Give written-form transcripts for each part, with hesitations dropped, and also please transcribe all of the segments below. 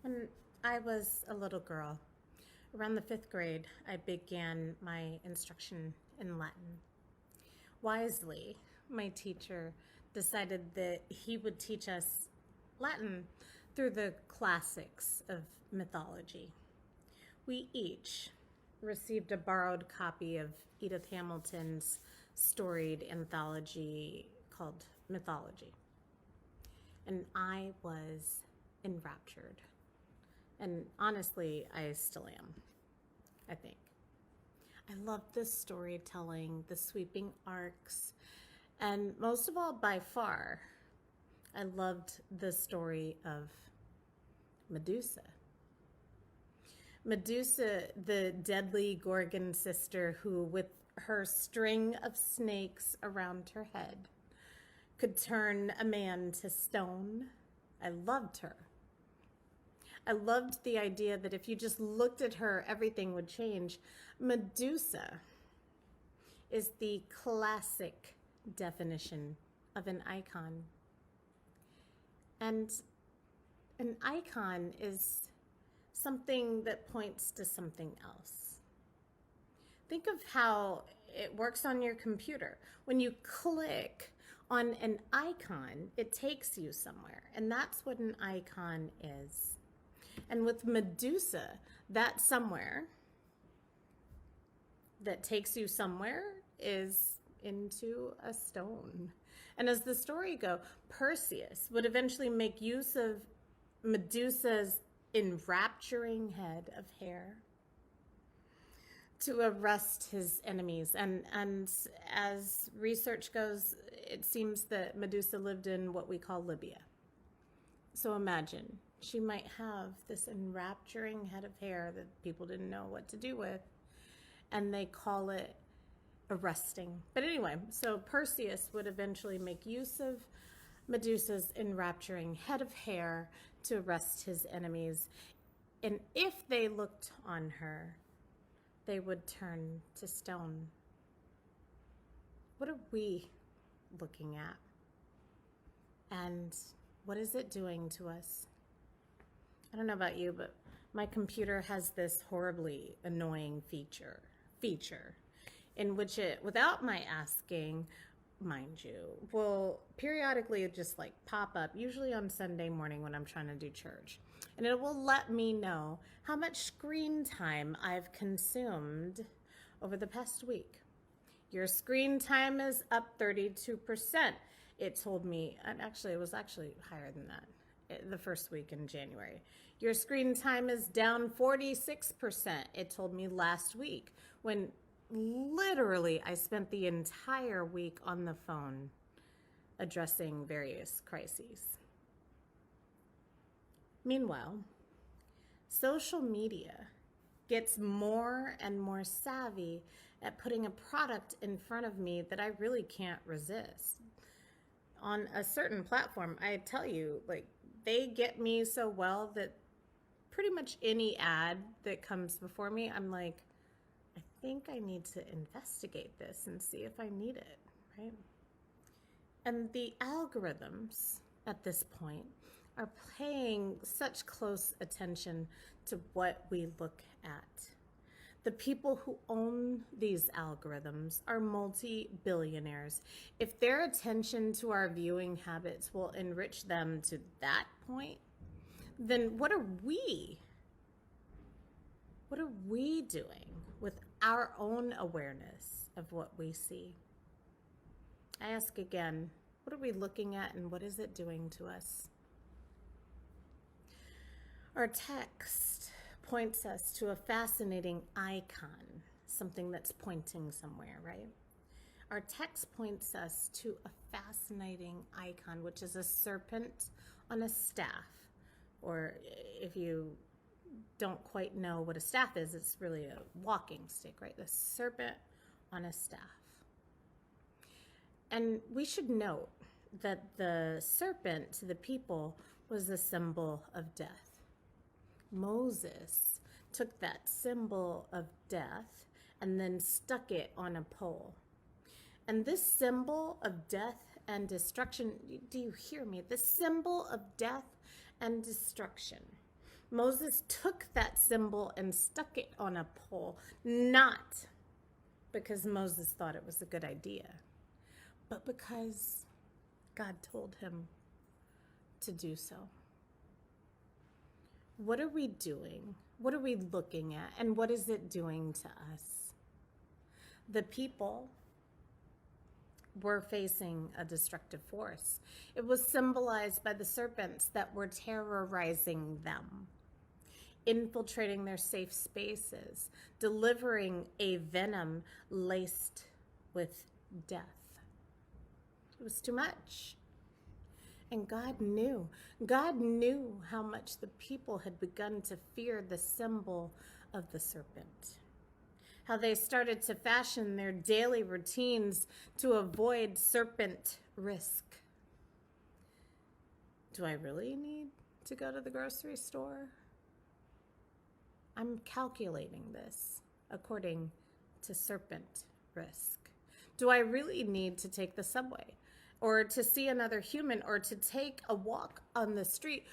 When I was a little girl, around the fifth grade, I began my instruction in Latin. Wisely, my teacher decided that he would teach us Latin through the classics of mythology. We each received a borrowed copy of Edith Hamilton's storied anthology called Mythology. And I was enraptured. And honestly, I still am, I think. I love the storytelling, the sweeping arcs, and most of all, by far, I loved the story of Medusa. Medusa, the deadly Gorgon sister who, with her string of snakes around her head, could turn a man to stone. I loved her. I loved the idea that if you just looked at her, everything would change. Medusa is the classic definition of an icon. And an icon is something that points to something else. Think of how it works on your computer. When you click on an icon, it takes you somewhere. And that's what an icon is. And with Medusa, that somewhere that takes you somewhere is into a stone. And as the story goes, Perseus would eventually make use of Medusa's enrapturing head of hair to arrest his enemies. And as research goes, it seems that Medusa lived in what we call Libya. So imagine, she might have this enrapturing head of hair that people didn't know what to do with, and they call it arresting. But anyway, so Perseus would eventually make use of Medusa's enrapturing head of hair to arrest his enemies. And if they looked on her, they would turn to stone. What are we looking at? And what is it doing to us? I don't know about you, but my computer has this horribly annoying feature in which it, without my asking, mind you, will periodically just like pop up, usually on Sunday morning when I'm trying to do church. And it will let me know how much screen time I've consumed over the past week. Your screen time is up 32%. It told me, it was actually higher than that, the first week in January. Your screen time is down 46%. It told me last week, when literally I spent the entire week on the phone addressing various crises. Meanwhile, social media gets more and more savvy at putting a product in front of me that I really can't resist. On a certain platform, I tell you, like, they get me so well that pretty much any ad that comes before me, I'm like, I think I need to investigate this and see if I need it, right? And the algorithms at this point are paying such close attention to what we look at. The people who own these algorithms are multi-billionaires. If their attention to our viewing habits will enrich them to that point, then what are we? What are we doing with our own awareness of what we see? I ask again, what are we looking at and what is it doing to us? Our text points us to a fascinating icon, something that's pointing somewhere, right? Our text points us to a fascinating icon, which is a serpent on a staff. Or if you don't quite know what a staff is, it's really a walking stick, right? The serpent on a staff. And we should note that the serpent to the people was a symbol of death. Moses took that symbol of death and then stuck it on a pole. And this symbol of death and destruction, do you hear me? The symbol of death and destruction Moses took that symbol and stuck it on a pole, not because Moses thought it was a good idea, but because God told him to do so. What are we doing? What are we looking at? And what is it doing to us? The people were facing a destructive force. It was symbolized by the serpents that were terrorizing them, infiltrating their safe spaces, delivering a venom laced with death. It was too much. And God knew how much the people had begun to fear the symbol of the serpent. How they started to fashion their daily routines to avoid serpent risk. Do I really need to go to the grocery store? I'm calculating this according to serpent risk. Do I really need to take the subway, or to see another human, or to take a walk on the street?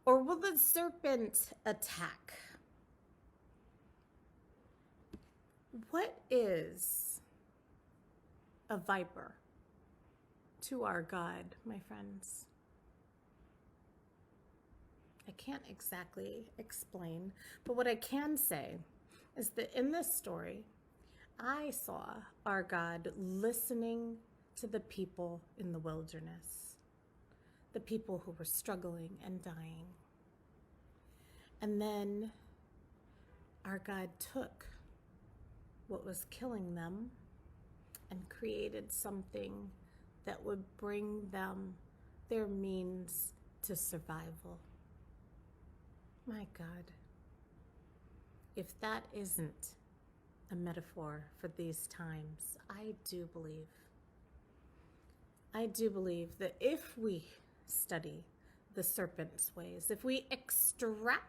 Or will the serpent attack? What is a viper to our God, my friends? I can't exactly explain, but what I can say is that in this story, I saw our God listening to the people in the wilderness, the people who were struggling and dying. And then our God took what was killing them and created something that would bring them their means to survival. My God, if that isn't a metaphor for these times, I do believe that if we study the serpent's ways, if we extract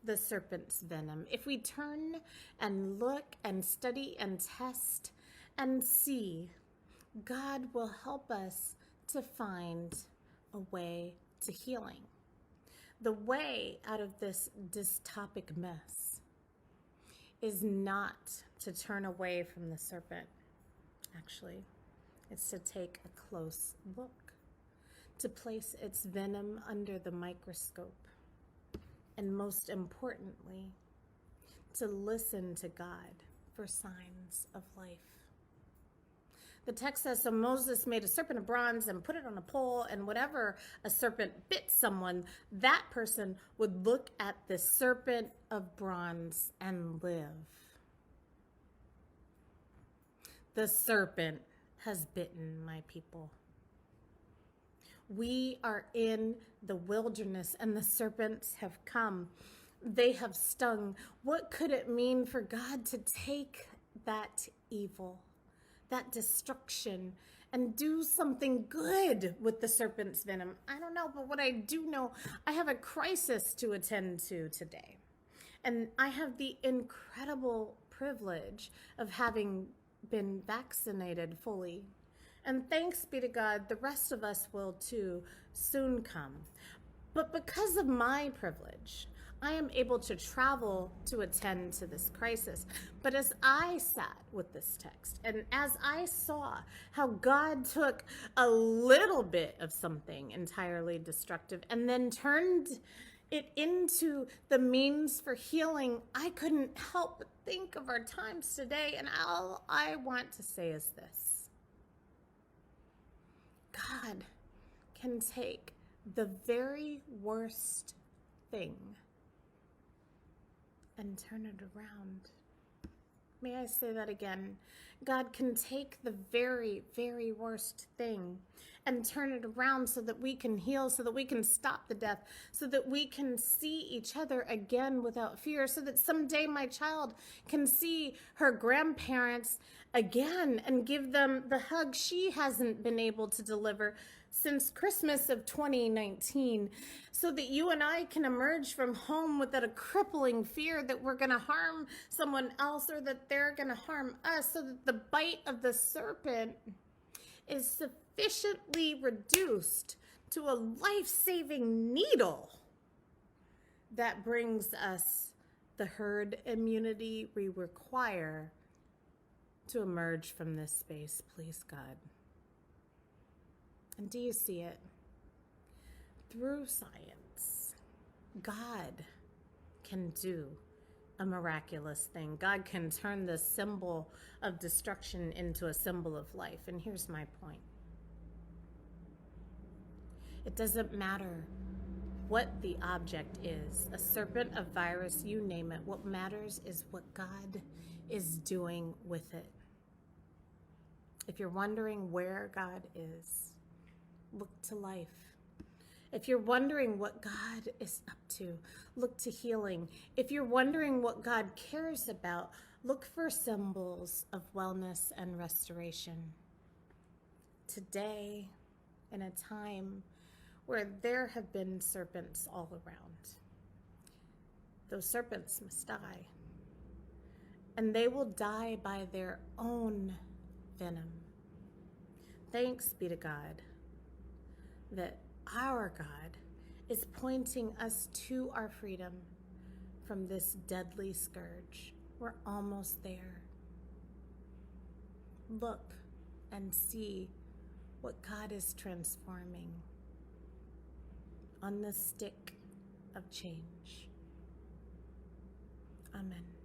the serpent's venom, if we turn and look and study and test and see, God will help us to find a way to healing. The way out of this dystopic mess is not to turn away from the serpent. Actually, it's to take a close look, to place its venom under the microscope, and most importantly, to listen to God for signs of life. The text says, so Moses made a serpent of bronze and put it on a pole, and whenever a serpent bit someone, that person would look at the serpent of bronze and live. The serpent has bitten my people. We are in the wilderness and the serpents have come. They have stung. What could it mean for God to take that evil, that destruction, and do something good with the serpent's venom? I don't know, but what I do know, I have a crisis to attend to today. And I have the incredible privilege of having been vaccinated fully. And thanks be to God, the rest of us will too soon come. But because of my privilege, I am able to travel to attend to this crisis. But as I sat with this text, and as I saw how God took a little bit of something entirely destructive and then turned it into the means for healing, I couldn't help but think of our times today. And all I want to say is this. God can take the very worst thing and turn it around. May I say that again? God can take the very, very worst thing and turn it around so that we can heal, so that we can stop the death, so that we can see each other again without fear, so that someday my child can see her grandparents again and give them the hug she hasn't been able to deliver since Christmas of 2019, so that you and I can emerge from home without a crippling fear that we're going to harm someone else or that they're going to harm us, so that the bite of the serpent is sufficiently reduced to a life-saving needle that brings us the herd immunity we require to emerge from this space, please, God. And do you see it? Through science, God can do a miraculous thing. God can turn the symbol of destruction into a symbol of life. And here's my point. It doesn't matter what the object is, a serpent, a virus, you name it. What matters is what God is doing with it. If you're wondering where God is, look to life. If you're wondering what God is up to, look to healing. If you're wondering what God cares about, look for symbols of wellness and restoration. Today, in a time where there have been serpents all around, those serpents must die. And they will die by their own venom. Thanks be to God that our God is pointing us to our freedom from this deadly scourge. We're almost there. Look and see what God is transforming on the stick of change. Amen.